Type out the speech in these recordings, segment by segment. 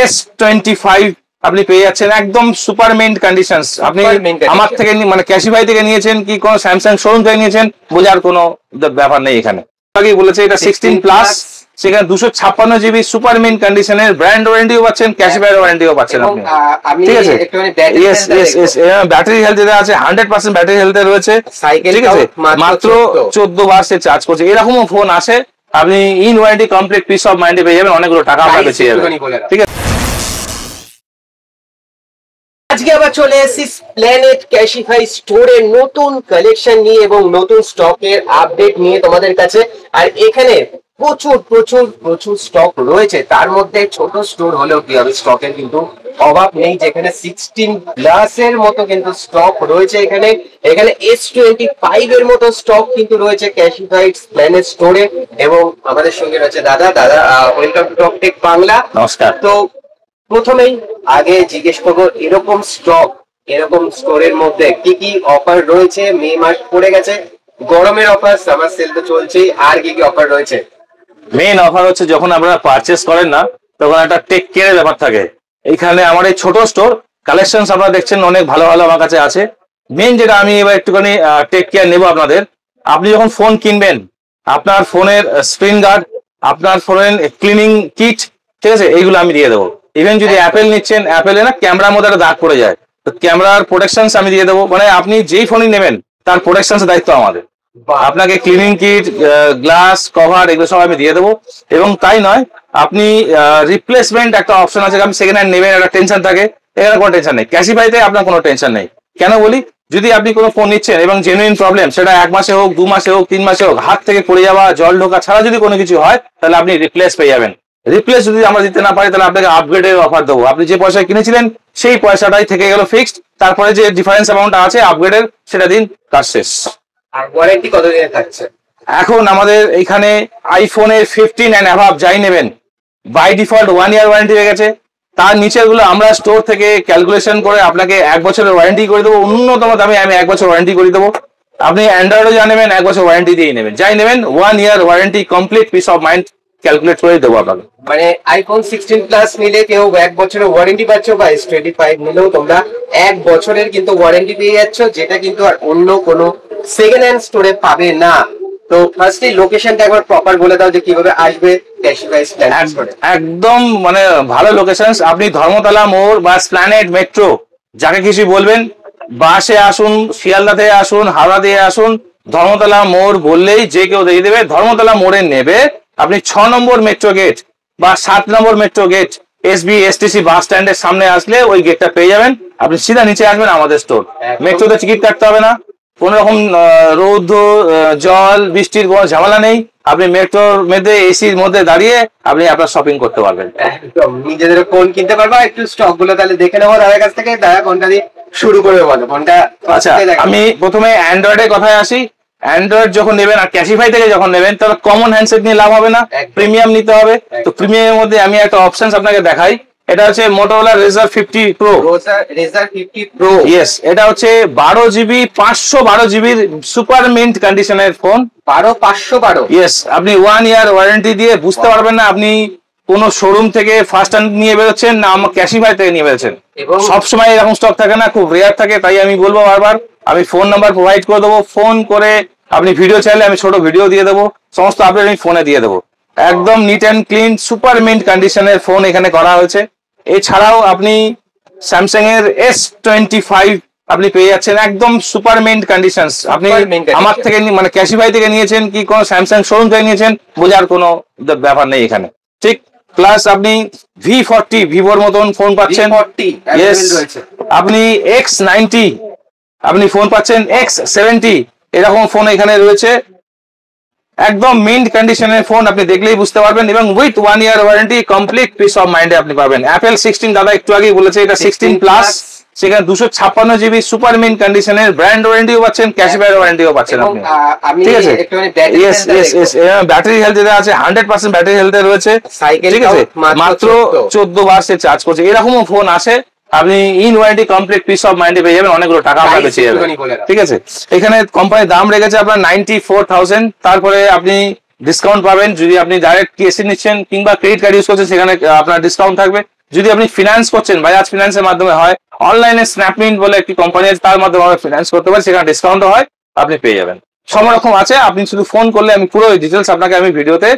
S25 আপনি পেয়ে যাচ্ছেন একদম সুপার মিন্ট কন্ডিশনস। আপনি আমার থেকে মানে ক্যাশিফাই থেকে নিয়েছেন কি কোন স্যামসাং শোরুম থেকে নিয়েছেন বোঝার কোনো ব্যাপার নেই এখানে। আগেই বলেছে এটা 16 প্লাস, সেখানে 256 জিবি সুপার মিন্ট কন্ডিশনের ব্র্যান্ড ওয়ারেন্টিও পাচ্ছেন, ক্যাশব্যাক ওয়ারেন্টিও পাচ্ছেন আপনি। ঠিক আছে, ব্যাটারি হেলথ যেটা আছে 100% ব্যাটারি হেলথে রয়েছে। ঠিক আছে, মাত্র 14 বার সে চার্জ করছে। এরকমও ফোন আসে, আপনি in warranty complete piece of মাইন্ডে পেয়ে যাবেন, অনেকগুলো টাকা আপনার বেঁচে যাবে। ঠিক আছে, আজকে আবার চলে এসেছি প্ল্যানেট ক্যাশিফাই স্টোরের নতুন কালেকশন নিয়ে এবং নতুন স্টকের আপডেট নিয়ে তোমাদের কাছে। আর এখানে প্রচুর প্রচুর প্রচুর স্টক রয়েছে, তার মধ্যে ছোট স্টোর হলেও কি হবে, স্টকের কিন্তু অভাব নেই। যেখানে 16 প্লাস এর মতো কিন্তু স্টক রয়েছে এখানে। এখানে S25 এর মতো স্টক কিন্তু রয়েছে ক্যাশিফাই প্ল্যানেট স্টোরে। এবং আমাদের সঙ্গে রয়েছে দাদা। Welcome to Talk Tech Bangla. নমস্কার। তো প্রথমেই আগে জিজ্ঞেস করবো, এরকম স্টক এরকম স্টোরের মধ্যে কি কি অফার রয়েছে? মে মাস পড়ে গেছে, গরমের অফার, সামার সেল তো চলছেই, আর কি কি অফার রয়েছে? মেইন অফার হচ্ছে যখন আপনারা পারচেস করেন না তখন একটা টেক কেয়ারের ব্যাপার থাকে। এইখানে আমার এই ছোট স্টোর কালেকশন আপনারা দেখছেন অনেক ভালো ভালো আমার কাছে আছে। মেইন যেটা আমি এবার একটুখানি টেক কেয়ার নেবো আপনাদের, আপনি যখন ফোন কিনবেন আপনার ফোনের স্ক্রিন গার্ড, আপনার ফোনের ক্লিনিং কিট, ঠিক আছে, এইগুলো আমি দিয়ে দেবো। ইভেন যদি অ্যাপেল নিচ্ছেন, অ্যাপেলে না ক্যামেরার মধ্যে একটা দাগ পড়ে যায়, তো ক্যামেরার প্রোটেকশন আমি দিয়ে দেবো। মানে আপনি যেই ফোনই নেবেন তার প্রোটেকশন দায়িত্ব আমাদের। আপনাকে ক্লিনিং কিট, গ্লাস কভার এগুলো সব আমি দিয়ে দেবো। এবং তাই নয়, আপনি রিপ্লেসমেন্ট একটা অপশন আছে, আপনি সেকেন্ড হ্যান্ড নেবেন, একটা টেনশন থাকে, এখানে কোনো টেনশন নেই। ক্যাশিফাইতে আপনার কোনো টেনশন নেই। কেন বলি, যদি আপনি কোনো ফোন নিচ্ছেন এবং জেনুইন প্রবলেম, সেটা 1 মাসে হোক, 2 মাসে হোক, 3 মাসে হোক, হাত থেকে পড়ে যাওয়া, জল ঢোকা ছাড়া যদি কোনো কিছু হয়, তাহলে আপনি রিপ্লেস পেয়ে যাবেন। রিপ্লেস যদি আমরা দিতে না পারি তাহলে আপনাকে আপগ্রেডের অফার দেবো। আপনি যে পয়সা কিনেছিলেন সেই পয়সাটাই থেকে গেল ফিক্সড, তারপরে যে ডিফারেন্স অ্যামাউন্ট আছে আপগ্রেডের সেটা দিন, কাজ শেষ। আর ওয়ারেন্টি কতদিনের থাকছে? এখন আমাদের এখানে আইফোনের 15 এন্ড অ্যাভাব যাই নেবেন বাই ডিফল্ট 1 ইয়ার ওয়ারেন্টি হয়ে গেছে। তার নিচের গুলো আমরা স্টোর থেকে ক্যালকুলেশন করে আপনাকে 1 বছরের ওয়ারেন্টি করে দেবো। ন্যূনতম দামে আমি 1 বছর ওয়ারেন্টি করে দেবো। আপনি অ্যান্ড্রয়েডও যা নেবেন 1 বছর ওয়ারেন্টি দিয়ে নেবেন, যাই নেবেন 1 year warranty complete piece of mind calculate করে দেবো আপনাকে। মানে আইফোন 16 প্লাস নিলে কেউ 1 বছরের ওয়ারেন্টি পাচ্ছ, বা S25 নিলেও তোমরা 1 বছরের কিন্তু ওয়ারেন্টি পেয়ে যাচ্ছ, যেটা কিন্তু আর অন্য কোনো সেকেন্ড হ্যান্ড স্টোরে পাবে না। তো ফার্স্টলি লোকেশনটা একবার প্রপার বলে দাও যে কিভাবে আসবে ক্যাশিফাই প্ল্যানেট স্টোরে। একদম মানে ভালো লোকেশন, আপনি ধর্মতলা মোড় বা স্প্ল্যানেট মেট্রো যাকে কিছু বলবেন, বাসে আসুন, শিয়ালদা থেকে আসুন, হাওড়া দিয়ে আসুন, ধর্মতলা মোড় বললেই যে কেউ দিয়ে দেবে। ধর্মতলা মোড়ে নেবে, আপনি 6 নম্বর মেট্রো গেট বা 7 নম্বর মেট্রো গেট SBSTC বাস স্ট্যান্ডের সামনে আসলে ওই গেটটা পেয়ে যাবেন। আপনি সিধা নিচে আসবেন আমাদের স্টোর। মেট্রোতে টিকিট কাটতে হবে না, কোন রকম রৌদ্র জল বৃষ্টির কোনো ঝামেলা নেই। আপনি মেট্রোর মধ্যে এসির মধ্যে দাঁড়িয়ে আপনি আপনার শপিং করতে পারবেন, একদম নিজেদের ফোন কিনতে পারবা। একটু স্টক গুলো তাহলে দেখে নেবো দাদার কাছ থেকে। দাদা কোনটা দিয়ে শুরু করবে বলো, কোনটা? আচ্ছা, আমি প্রথমে অ্যান্ড্রয়েডের কথায় আসি। অ্যান্ড্রয়েড যখন নেবেন আর ক্যাশিফাই থেকে যখন নেবেন, তাহলে কমন হ্যান্ডসেট নিয়ে লাভ হবে না, প্রিমিয়াম নিতে হবে। তো প্রিমিয়ামের মধ্যে আমি একটা অপশন আপনাকে দেখাই, এটা হচ্ছে মোটোরোলা রেজার 50 প্রো। রেজার 50 প্রো, ইয়েস, এটা হচ্ছে 12 জিবি 512 জিবির সুপার মিন্ট কন্ডিশনের ফোন। 512? ইয়েস, আপনি 1 ইয়ার ওয়ারেন্টি দিয়ে বুঝতে পারবেন না আপনি কোন শোরুম থেকে ফার্স্ট হ্যান্ড নিয়ে বেরোচ্ছেন না আমার ক্যাশিফাই থেকে নিয়ে বেরোচ্ছেন। সবসময় এরকম স্টক থাকে না, খুব রেয়ার থাকে। তাই আমি বলবো বারবার, আমি ফোন নাম্বার প্রোভাইড করে দেবো, ফোন করে আপনি ভিডিও চাইলে আমি ছোট ভিডিও দিয়ে দেবো, সমস্ত আপডেট আমি ফোনে দিয়ে দেবো। একদম neat and clean super mint কন্ডিশনের ফোন এখানে করা হয়েছে। এছাড়াও আপনি স্যামসাং এর S25 আপনি পেয়ে যাচ্ছেন একদম সুপার মিন্ট কন্ডিশনস। আপনি আমার থেকে মানে ক্যাশিফাই থেকে নিয়েছেন কি কোন স্যামসাং শোরুম থেকে নিয়েছেন বোঝার কোনো ব্যাপার নেই এখানে, ঠিক। প্লাস আপনি V40 ভিভোর মতন ফোন পাচ্ছেন। আপনি X90 আপনি ফোন পাচ্ছেন, X70 এরকম ফোন এখানে রয়েছে। একদম মিন্ট কন্ডিশনের ফোন, আপনি দেখলেই বুঝতে পারবেন। এবং with 1 year warranty complete piece of মাইন্ডে আপনি পাবেন। অ্যাপেল 16, দাদা একটু আগেই বলেছে এটা 16 প্লাস, সেখানে 256 জিবি সুপার মিন্ট কন্ডিশনের ব্র্যান্ড ওয়ারেন্টিও পাচ্ছেন, ক্যাশব্যাক ওয়ারেন্টিও পাচ্ছেন আপনি। ঠিক আছে, ব্যাটারি হেলথ যেটা আছে 100% ব্যাটারি হেলথে রয়েছে। ঠিক আছে, মাত্র 14 বার সে চার্জ করছে। এরকমও ফোন আসে, আপনি in warranty complete piece of মাইন্ডে পেয়ে যাবেন, অনেকগুলো টাকা আপনার বেঁচে যাবে। ঠিক আছে, এখানে কোম্পানির দাম রেখেছে আপনার 94,000, তারপরে আপনি ডিসকাউন্ট পাবেন যদি আপনি ডাইরেক্ট কেসি নিচ্ছেন কিংবা ক্রেডিট কার্ড ইউজ করছেন, সেখানে আপনার ডিসকাউন্ট থাকবে। যদি আপনি ফিনান্স করছেন, বাজাজ ফিনান্সের মাধ্যমে হয়, অনলাইনে স্ন্যাপমিন্ট বলে একটি কোম্পানি আছে, তার মাধ্যমে আমরা ফিনান্স করতে পারি, সেখানে ডিসকাউন্ট হয়, আপনি পেয়ে যাবেন। সব রকম আছে, আপনি শুধু ফোন করলে আমি পুরো ডিটেলস আপনাকে আমি ভিডিওতে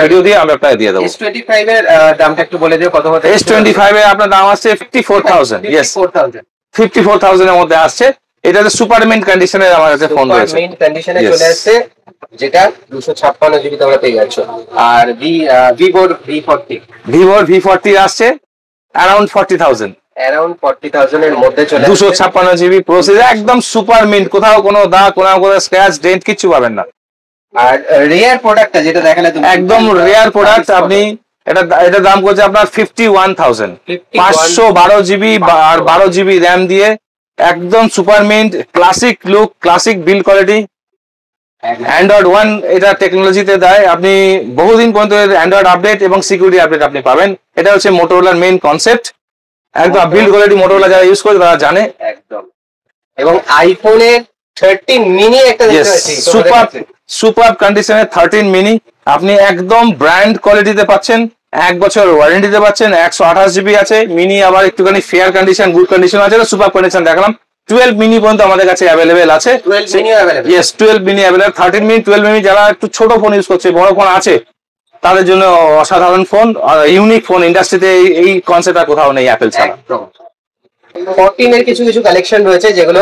ভিডিও দিয়ে আমি আপনাকে দিয়ে দেবো। S25 এর দামটা একটু বলে দিও কত হতে? S25 এর আপনার দাম আসছে 54,000। ইয়েস, 54,000 এর মধ্যে আসছে। এটাতে সুপার মিন্ট কন্ডিশনের আমার কাছে ফোন রয়েছে, মিন্ট কন্ডিশনে চলে আসছে, যেটা 256 জিবি তোমরা পেয়ে যাচ্ছ। আর ভিভোর V40 আসছে অ্যারাউন্ড 40,000, অ্যারাউন্ড 40,000 এর মধ্যে চলে আসছে। 256 জিবি প্রসেসর, একদম সুপার মিন্ট, কোথাও কোনো দাগ, কোথাও স্ক্র্যাচ ডেন্ট কিছু পাবেন না। আর রেয়ার প্রোডাক্টটা যেটা দেখালে তুমি, একদম রেয়ার প্রোডাক্ট। আপনি এটা দাম করছে আপনার 51,000, 512 জিবি আর 12 জিবি র্যাম দিয়ে, একদম super mint, classic look, classic build quality. Android 1 এটা টেকনোলজিতে দেয়, আপনি বহুদিন পর্যন্ত অ্যান্ড্রয়েড আপডেট এবং সিকিউরিটি আপডেট আপনি পাবেন। এটা হচ্ছে মোটোরোলার মেইন কনসেপ্ট, একদম বিল্ড কোয়ালিটি মোটোরোলা যারা ইউজ করে তারা জানে। একদম। এবং আইফোনের 13 মিনি একটা দেখতে পাচ্ছি, সুপার কন্ডিশনের 13 মিনি আপনি একদম ব্র্যান্ড কোয়ালিটিতে পাচ্ছেন, 1 বছর ওয়ারেন্টিতে পাচ্ছেন, 128 জিবি আছে। মিনি আবার একটুখানি ফেয়ার কন্ডিশন, গুড কন্ডিশন আছে, সুপার কন্ডিশন দেখালাম। 12 মিনি পর্যন্ত আমাদের কাছে অ্যাভেলেবেল আছে। 12 মিনি অ্যাভেলেবেল। 13 মিনি, 12 মিনি যারা একটু ছোট ফোন ইউজ করছে, বড় ফোন আছে, তাদের জন্য অসাধারণ ফোন, ইউনিক ফোন। ইন্ডাস্ট্রিতে এই কনসেপ্ট আর কোথাও নেই অ্যাপেল ছাড়া। 14 এর কিছু কালেকশন রয়েছে, যেগুলো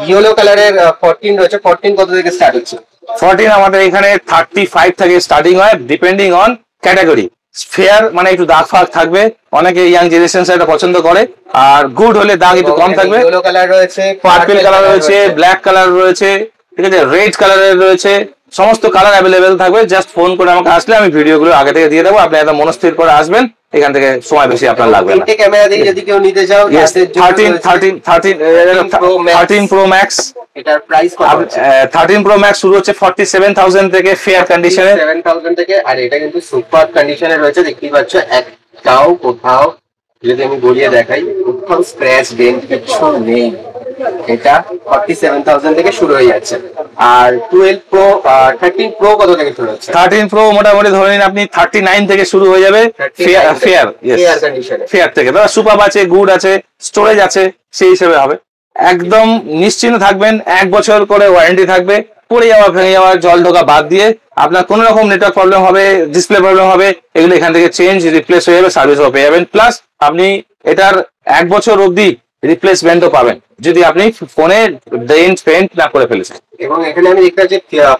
ইয়েলো কালারের 14 রয়েছে। 14 কত থেকে স্টার্ট হচ্ছে? 14 আমাদের এখানে 35 থেকে স্টার্টিং হয়, ডিপেন্ডিং অন ক্যাটাগরি। ফেয়ার মানে একটু দাগ ফাগ থাকবে, অনেকে ইয়াং জেনারেশন এটা পছন্দ করে, আর গুড হলে দাগ একটু কম থাকবে। ইয়েলো কালার রয়েছে, পার্পল কালার রয়েছে, ব্ল্যাক কালার রয়েছে, ঠিক আছে, রেড কালারের রয়েছে, সমস্ত কালার অ্যাভেলেবেল থাকবে। জাস্ট ফোন করে আমাকে আসলে আমি ভিডিওগুলো আগে থেকে দিয়ে দেবো, আপনি একদম মনস্থির করে আসবেন, এখান থেকে সময় বেশি আপনার লাগবে না। ক্যামেরা দিয়ে যদি কেউ নিতে চাও, 13 Pro Max, এটার প্রাইস কত আছে? 13 Pro Max শুরু হচ্ছে 47,000 থেকে ফেয়ার কন্ডিশনে, 47,000 থেকে। আর এটা কিন্তু সুপার কন্ডিশনে রয়েছে, দেখতেই পাচ্ছ, একটাও কোথাও যদি আমি গড়িয়ে দেখাই, কোথাও স্ক্র্যাচ ডেন্ট কিছু নেই। এটা 47,000 থেকে শুরু হয়ে যাচ্ছে। আর 13 Pro কত থেকে শুরু হচ্ছে? 13 Pro মোটামুটি ধরে নিন আপনি 39 থেকে শুরু হয়ে যাবে ফেয়ার থেকে। দাদা সুপার আছে, গুড আছে, স্টোরেজ আছে, সেই হিসেবে হবে। একদম নিশ্চিন্ত থাকবেন, 1 বছর করে ওয়ারেন্টি থাকবে। পড়ে যাওয়া, ভেঙে যাওয়া, জল ঢোকা বাদ দিয়ে, আপনার কোনো রকম নেটওয়ার্ক প্রবলেম হবে, ডিসপ্লে প্রবলেম হবে, এগুলো এখান থেকে চেঞ্জ, রিপ্লেস হয়ে যাবে, সার্ভিসও পেয়ে যাবেন। প্লাস আপনি এটার 1 বছর অবধি রিপ্লেসমেন্টও পাবেন যদি আপনি ফোনে ডেন্ট পেন্ট না করে ফেলেছেন। এবং এখানে আমি দেখতে পাচ্ছি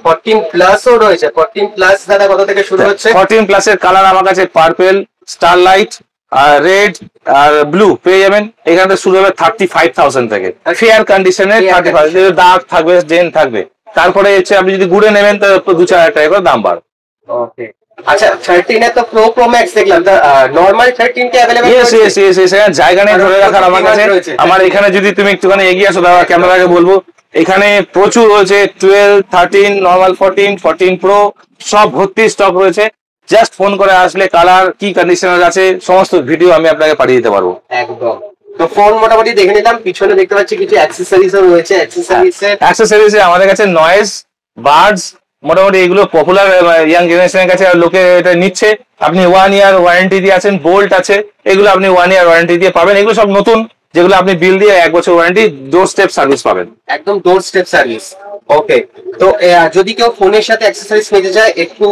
14 প্লাসও রয়েছে। 14 প্লাস দাদা কত থেকে শুরু হচ্ছে? 14 প্লাসের কালার আমার কাছে পার্পল, স্টারলাইট, আর রেড আর ব্লু পেয়ে যাবেন। এখান থেকে শুরু হবে 35,000 থেকে, ফেয়ার কন্ডিশনে 35, দাগ থাকবে, ডেন্ট থাকবে। তারপরে হচ্ছে আপনি যদি গুড়ে নেবেন তো 2-4 টাকা করে দাম বাড়বে। ওকে, আচ্ছা 13 এ তো Pro Max দেখলাম, নরমাল 13 কে अवेलेबल আছে? ইয়েস, জায়গা নেই ধরে রাখার আমার কাছে। আমার এখানে যদি তুমি একটুখানি এগিয়ে আসো দাদা, ক্যামেরাকে বলবো, এখানে প্রচুর রয়েছে, 12, 13, নরমাল 14 Pro, সব ভর্তি স্টক রয়েছে। জাস্ট ফোন করে আসলে কালার কি কন্ডিশনার আছে সমস্ত ভিডিও আমি আপনাকে পাঠিয়ে দিতে পারবো। একদম। তো ফোন মোটামুটি দেখে নিলাম, পিছনে দেখতে পাচ্ছি কিছু অ্যাকসেসরিজও রয়েছে। অ্যাকসেসরিজে আমাদের কাছে নয়েজ, বাডস, মোটামুটি এগুলো পপুলার ইয়াং জেনারেশনের কাছে, আর লোকে এটা নিচ্ছে। আপনি 1 ইয়ার ওয়ারেন্টি দিয়ে আছেন, বোল্ট আছে, এগুলো আপনি 1 ইয়ার ওয়ারেন্টি দিয়ে পাবেন। এগুলো সব নতুন, যেগুলো আপনি বিল দিয়ে 1 বছর ওয়ারেন্টি, ডোর স্টেপ সার্ভিস পাবেন। একদম ডোর স্টেপ সার্ভিস। ওকে, তো যদি কেউ ফোনের সাথে অ্যাকসেসরিজ নিতে চায়, একটু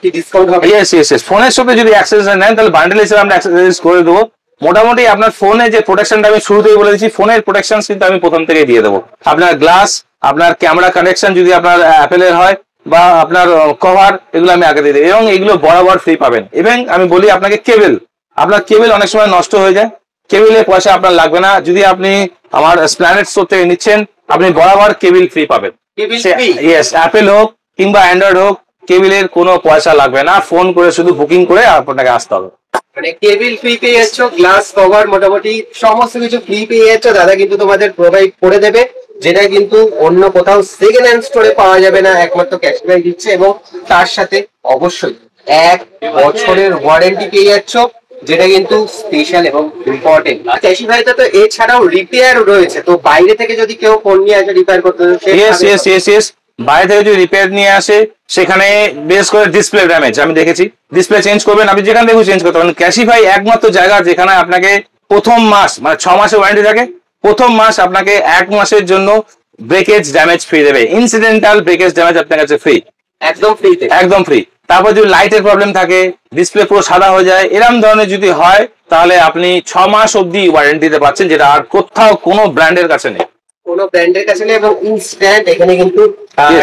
কি ডিসকাউন্ট হবে? ইয়েস, ফোনের সাথে যদি অ্যাকসেসরিজ নেন তাহলে বান্ডেল হিসেবে আমরা অ্যাকসেসরিজ করে দেবো। মোটামুটি আপনার ফোনে যে প্রোটেকশনটা আমি শুরুতেই বলে দিচ্ছি, ফোনের প্রোটেকশন কিন্তু আমি প্রথম থেকে দিয়ে দেবো। আপনার গ্লাস, আপনার ক্যামেরা কানেকশন যদি আপনার অ্যাপেলের হয়, বা আপনার কভার, এগুলো আমি আগে দিয়ে দিই, এবং এগুলো বরাবর ফ্রি পাবেন। এবং আমি বলি আপনাকে কেবল, আপনার কেবল অনেক সময় নষ্ট হয়ে যায়, কেবলের পয়সা আপনার লাগবে না। যদি আপনি আমার স্প্ল্যানেট স্টোর থেকে নিচ্ছেন, আপনি বরাবর কেবল ফ্রি পাবেন। ইয়েস, অ্যাপেল হোক কিংবা অ্যান্ড্রয়েড হোক, কেবলের কোনো পয়সা লাগবে না। ফোন করে শুধু বুকিং করে আপনাকে আসতে হবে। মানে কেবল ফ্রি পেয়ে যাচ্ছ, গ্লাস কভার, মোটামুটি সমস্ত কিছু ফ্রি পেয়ে যাচ্ছ। দাদা কিন্তু তোমাদের প্রোভাইড করে দেবে, যেটা কিন্তু অন্য কোথাও সেকেন্ড হ্যান্ড স্টোরে পাওয়া যাবে না, একমাত্র ক্যাশব্যাক দিচ্ছে। এবং তার সাথে অবশ্যই 1 বছরের ওয়ারেন্টি পেয়ে যাচ্ছ, যেটা কিন্তু স্পেশাল এবং ইম্পর্টেন্ট। ক্যাশিফাইতে তো এছাড়াও রিপেয়ার রয়েছে, তো বাইরে থেকে যদি কেউ ফোন নিয়ে আসে রিপেয়ার করতে, বাইরে থেকে যদি রিপেয়ার নিয়ে আসে সেখানে বেশ করে ডিসপ্লে ড্যামেজ আমি দেখেছি, ডিসপ্লে চেঞ্জ করবেন আপনি যেখান থেকে চেঞ্জ করতে পারেন। ক্যাশিফাই একমাত্র জায়গা যেখানে আপনাকে প্রথম মাস মানে 6 মাসের ওয়ারেন্টি থাকে, প্রথম মাস আপনাকে 1 মাসের জন্য ব্রেকেজ ড্যামেজ ফ্রি দেবে, ইনসিডেন্টাল ব্রেকেজ ড্যামেজ আপনার কাছে ফ্রি, একদম ফ্রিতে, একদম ফ্রি। তারপর যদি লাইটের প্রবলেম থাকে, ডিসপ্লে পুরো সাদা হয়ে যায়, এরকম ধরনের যদি হয় তাহলে আপনি 6 মাস অব্দি ওয়ারেন্টি দিতে পারছেন, যেটা আর কোথাও কোনো ব্র্যান্ডের কাছে নেই। কোনো ব্র্যান্ডের কাছে নেই এবং ইনস্ট্যান্ট এখানে কিন্তু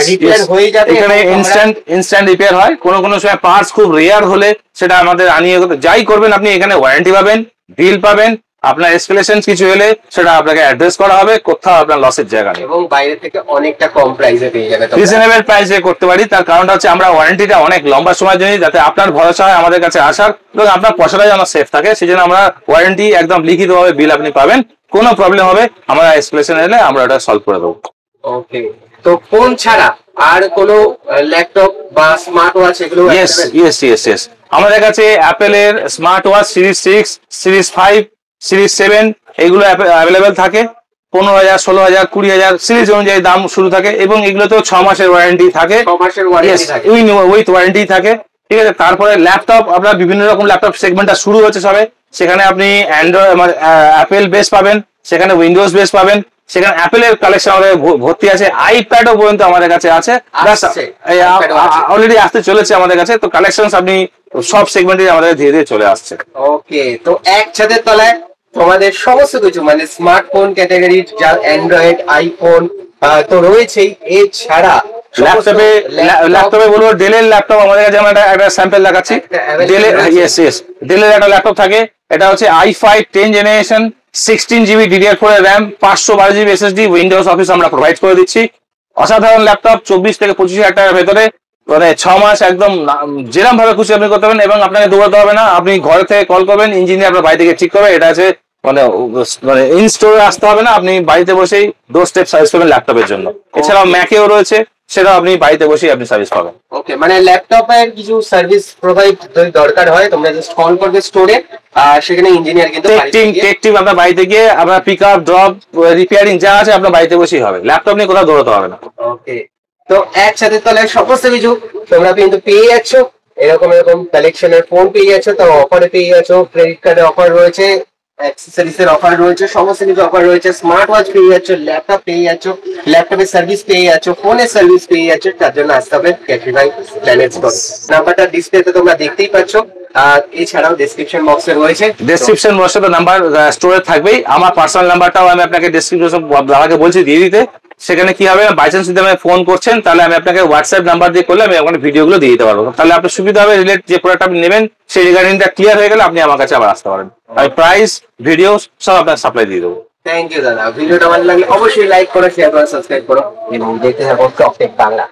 রিপেয়ার হয়ে যাবে। এখানে ইনস্ট্যান্ট রিপেয়ার হয়। কোনো সময় পার্টস খুব রেয়ার হলে সেটা আমাদের আনিয়ে যাই করবেন আপনি এখানে ওয়ারেন্টি পাবেন, বিল পাবেন, আপনার এসকেলেশন কিছু হলে সেটা আপনাকে অ্যাড্রেস করা হবে, কোথাও আপনার লসের জায়গা নেই এবং বাইরে থেকে অনেকটা কম প্রাইসে পেয়ে যাবে। রিজনেবল প্রাইসে করতে পারি, তার কারণটা হচ্ছে আমরা ওয়ারেন্টিটা অনেক লম্বা সময়ের জন্য, যাতে আপনার ভরসা হয় আমাদের কাছে আসার এবং আপনার পয়সাটা যেন সেফ থাকে, সেই জন্য আমরা ওয়ারেন্টি একদম লিখিতভাবে বিল আপনি পাবেন। কোনো প্রবলেম হবে আমরা এসকেলেশন এলে আমরা ওটা সলভ করে দেবো। ওকে, তো ফোন ছাড়া আর কোনো ল্যাপটপ বা স্মার্ট ওয়াচ এগুলো? ইয়েস আমাদের কাছে অ্যাপেলের smart watch series 6, series 5, series 7 এগুলো অ্যাভেলেবেল থাকে। 15,000, 16,000, 20,000 সিরিজ অনুযায়ী দাম শুরু থাকে এবং এগুলোতেও 6 মাসের ওয়ারেন্টি থাকে, 6 মাসের ওয়ারেন্টি থাকে, উইথ ওয়ারেন্টি থাকে, ঠিক আছে। তারপরে ল্যাপটপ আপনার বিভিন্ন রকম ল্যাপটপ সেগমেন্টটা শুরু হচ্ছে সবে, সেখানে আপনি অ্যান্ড্রয়েড অ্যাপেল বেস পাবেন, সেখানে উইন্ডোজ বেস পাবেন, সেখানে অ্যাপেলের কালেকশন আমাদের ভর্তি আছে, আইপ্যাডও পর্যন্ত আমাদের কাছে আছে, অলরেডি আসতে চলেছে আমাদের কাছে। তো কালেকশন আপনি সব সেগমেন্টে আমাদের ধীরে ধীরে চলে আসছে। ওকে, তো এক ছাদের তলায় তোমাদের সমস্ত কিছু মানে স্মার্টফোন ক্যাটাগরি, যা অ্যান্ড্রয়েড, আইফোন তো রয়েছেই, এছাড়া ল্যাপটপে বলবো ডেলের ল্যাপটপ আমাদের কাছে, আমরা একটা স্যাম্পল দেখাচ্ছি। ডেলের একটা ল্যাপটপ থাকে, এটা হচ্ছে i5 10 জেনারেশন, 16GB DDR4 এর RAM, 512GB SSD, Windows office আমরা প্রোভাইড করে দিচ্ছি। অসাধারণ ল্যাপটপ, 24 থেকে 25,000 টাকার ভেতরে, মানে 6 মাস একদম যেরকম ভাবে খুশি আপনি করতে পারেন এবং আপনাকে দৌড়াতে হবে না, আপনি ঘর থেকে কল করবেন, ইঞ্জিনিয়ার আপনার বাড়ি থেকে ঠিক করবে। এটা আছে মানে ইন স্টোরে আসতে হবে না, আপনি বাড়িতে বসেই ডোর স্টেপ সার্ভিস পাবেন ল্যাপটপের জন্য। এছাড়াও ম্যাকেও রয়েছে, সেটাও আপনি বাড়িতে বসেই আপনি সার্ভিস পাবেন। ওকে, মানে ল্যাপটপের কিছু সার্ভিস প্রোভাইড যদি দরকার হয় তোমরা জাস্ট কল করবে স্টোরে, আর সেখানে ইঞ্জিনিয়ার কিন্তু টেক টিম আপনার বাড়িতে গিয়ে আপনার পিক আপ, ড্রপ, রিপেয়ারিং যা আছে আপনার বাড়িতে বসেই হবে, ল্যাপটপ নিয়ে কোথাও দৌড়াতে হবে না। ওকে, তো একসাথে তাহলে সমস্ত কিছু তোমরা কিন্তু পেয়ে যাচ্ছ, এরকম কালেকশনের ফোন পেয়ে যাচ্ছ, তো অফারে পেয়ে যাচ্ছ, ক্রেডিট কার্ডের অফার রয়েছে, অ্যাক্সেসরিজ এর অফার রয়েছে, সমস্ত কিছু অফার রয়েছে, স্মার্ট ওয়াচ পেয়ে যাচ্ছ, ল্যাপটপ পেয়ে যাচ্ছ, ল্যাপটপের সার্ভিস পেয়ে যাচ্ছ, ফোনের সার্ভিস পেয়ে যাচ্ছ। তার জন্য আসতে হবে ক্যাশিফাই প্ল্যানেট স্টোর। নাম্বারটা ডিসপ্লেতে তোমরা দেখতেই পাচ্ছ, আর এছাড়াও ডেসক্রিপশন বক্সে রয়েছে, ডেসক্রিপশন বক্সে তো নাম্বার স্টোরে থাকবেই। আমার পার্সোনাল নাম্বারটাও আমি আপনাকে ডেসক্রিপশন দাদাকে বলছি দিয়ে দিতে। সেখানে কি হবে, বাই চান্স যদি আপনি ফোন করছেন তাহলে আমি আপনাকে হোয়াটসঅ্যাপ নাম্বার দিয়ে করলে আমি আপনাকে ভিডিওগুলো দিয়ে দিতে পারবো, তাহলে আপনার সুবিধা হবে। রিলেট যে প্রোডাক্ট আপনি নেবেন সেই রিগার্ডিংটা ক্লিয়ার হয়ে গেলে আপনি আমার কাছে আবার আসতে পারেন, আমি প্রাইস, ভিডিও সব আপনার সাপ্লাই দিয়ে দেবো। থ্যাংক ইউ দাদা। ভিডিওটা ভালো লাগলে অবশ্যই লাইক করো, শেয়ার করো, সাবস্ক্রাইব করো এবং দেখতে থাকো টক টেক বাংলা।